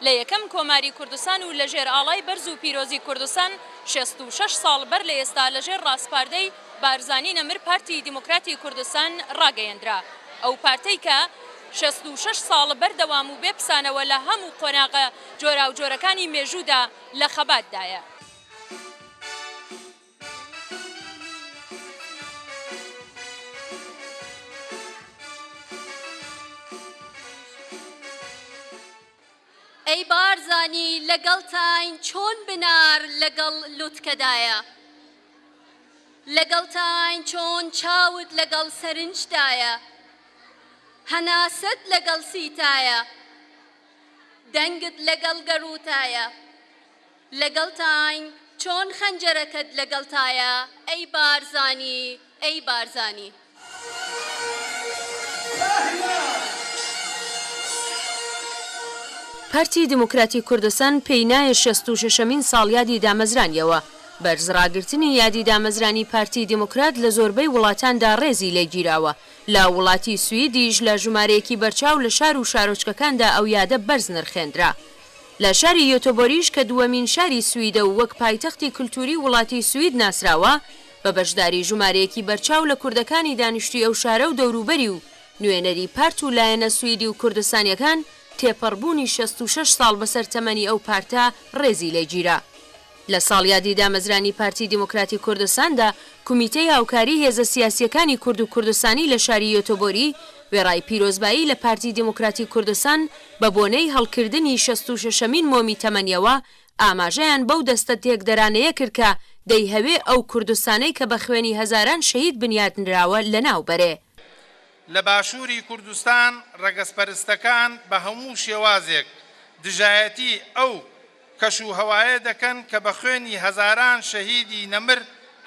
لە یەکەم کۆماری کوردستان و لەژێر ئاڵای بەرز و پیرۆزی کوردستان 66 ساڵ بەر لە ئێستا لەژێر ڕاستپاردەی بارزانی نەمر پارتی دیموکراتی کوردستان ڕاگەیەندرا. ئەو پارتەی کە 66 ساڵ بەردەوام و بێپسانەوە لە هەموو قۆناغە جۆرا و جۆرەکانی مێژوودا لە خەباتدایە. ئەی بارزانی لەگەڵتان چۆن بنار لەگەڵ لوتکەدایە، لەگەڵتان چۆن چاوت لەگەڵ سەرنجدایە، هەناست لەگەڵ سیتایە، دەنگت لەگەڵ گەروتایە، لەگەڵتان چۆن خەنجەرەکەت لەگەڵتایە، ئەی بارزانی، ئەی بارزانی. پارتی دیموکراتی کوردستان پێی نایە 66مین ساڵیادی دامەزرانیەوە. بەرزڕاگرتنی یادی دامەزرانی پارتی دیموکرات لە زۆربەی وڵاتاندا ڕێزی لێگیراوە. لە وڵاتی سویدیش لە ژمارەیەکی بەرچاو لە شار و شارۆچکەکاندا ئەو یادە بەرز نرخێنرا. لە شاری یۆتۆبۆریش کە دووەمین شاری سویدە و وەک پایتەختی کولتوری وڵاتی سوید ناسراوە، بە بەشداری ژمارەیەکی بەرچاو لە کوردەکانی دانیشتوی ئەو شارە و دەوروبەری و نوێنەری پارت و لایەنە سویدی و کوردستانیەکان تێپەڕبوونی 66 ساڵ بەسەر تەمەنی ئەو پارتە ڕێزی لێگیرا. لە ساڵیادی دامەزرانی پارتی دیموکراتی کوردستاندا کمیتەی هاوکاری هێزە سیاسیەکانی کورد و کوردستانی لە شاری یۆتۆبۆری وێڕای پیرۆزبایی لە پارتی دیموکراتی کوردستان بە بۆنەی هەڵکردنی 66مین مۆمی تەمەنیەوە ئاماژەیان بەو دەستە تێکدەرانەیە کرد کە دەیهەوێ ئەو کوردستانەی کە بە خوێنی هەزاران شەهید بنیادنراوە لەناوبەرێ. لە باشووری کوردستان ڕەگەزپەرستەکان بە هەموو شێوازێک دژایەتی ئەو کەش و هەوایە دەکەن کە بە خوێنی هەزاران شەهیدی نەمر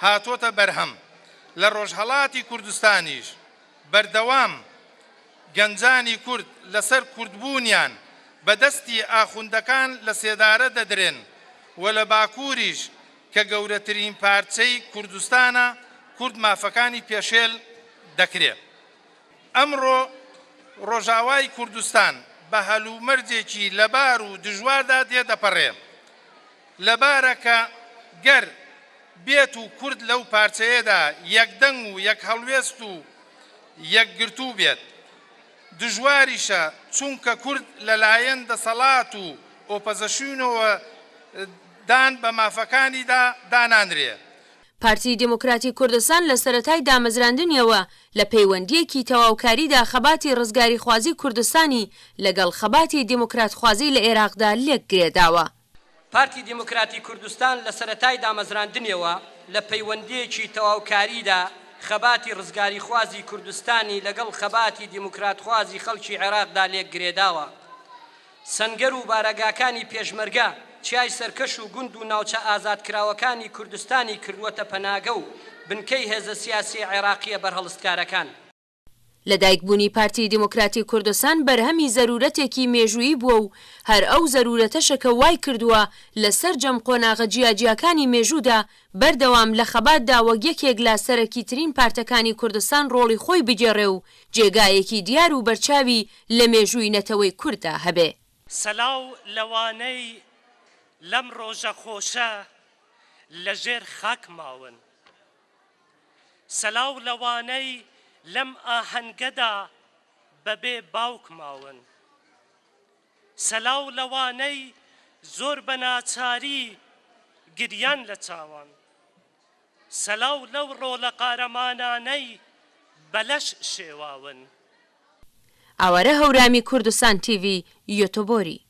هاتۆتە بەرهەم. لە ڕۆژهەڵاتی کوردستانیش بەردەوام گەنجانی کورد لەسەر کوردبوونیان بەدەستی ئاخوندەکان لە سێدارە دەدرێن و لە باکووریش کە گەورەترین پارچەی کوردستانە کورد مافەکانی پێشێل دەکرێت. ئەمڕۆ ڕۆژاوای کوردستان بە هەلومەرجێکی لەبار و دژواردا دێدەپەڕێ. لەبارەکە گەر بێت و کورد لەو پارچەیەدا یەکدەنگ و یەک هەڵوێست و یەکگرتوو بێت. دژواریشە چونکە کورد لەلایەن دەسەڵات و ئۆپۆزیسیۆنەوە دان بە مافەکانیدا دانانرێ. پارتی دیموکراتی کوردستان لە سەرەتای دامەزراندنیەوە لە پەیوەندیەکی تەواوکاریدا خەباتی ڕزگاری خوازی کوردستانی لەگەڵ خەباتی دیموکرات خوازی لە عێراقدا لێک گرێداوە. پارتی دیموکراتی کوردستان لە سەرەتای دامەزراندنیەوە لە پەیوەندیەکی تەواوکاریدا خەباتی ڕزگاری خوازی کوردستانی لەگەڵ خەباتی دیموکرات خوازی خەڵکی عێراقدا لێک گرێداوە. سەنگەر و بارەگاکانی پێشمەرگە چیای سەرکەش و گوند و ناوچە ئازادکراوەکانی کوردستانی کردووەتە پەناگە و بنکەی هێزە سیاسی عێراقیە بەرهەڵستکارەکان. لە دایکبوونی پارتی دیموکراتی کوردستان بەرهەمی زەرورەتێکی مێژوویی بووە و هەر ئەو زەرورەتەشەکە وای کردووە لەسەر جەم قۆناغە جیاجیاکانی مێژوودا بەردەوام لە خەباتدا وەک یەکێک لە سەرەکیترین پارتەکانی کوردستان ڕۆڵی خۆی بگێڕێ و جێگایەکی دیار و بەرچاوی لە مێژووی نەتەوەی کووردا هەبێ. سەلاو لەوانەی لەم ڕۆژە خۆشە لەژێر خاک ماون، سەلاو لەوانەی لەم ئاهەنگەدا بەبێ باوک ماون، سەلاو لەوانەی زۆر بە ناچاری گریان لە چاوان، سەلاو لەو ڕۆڵە قارەمانانەی بەلەش شێواون. ئاوارە هەورامی کوردستان تیڤی یۆتۆبۆری.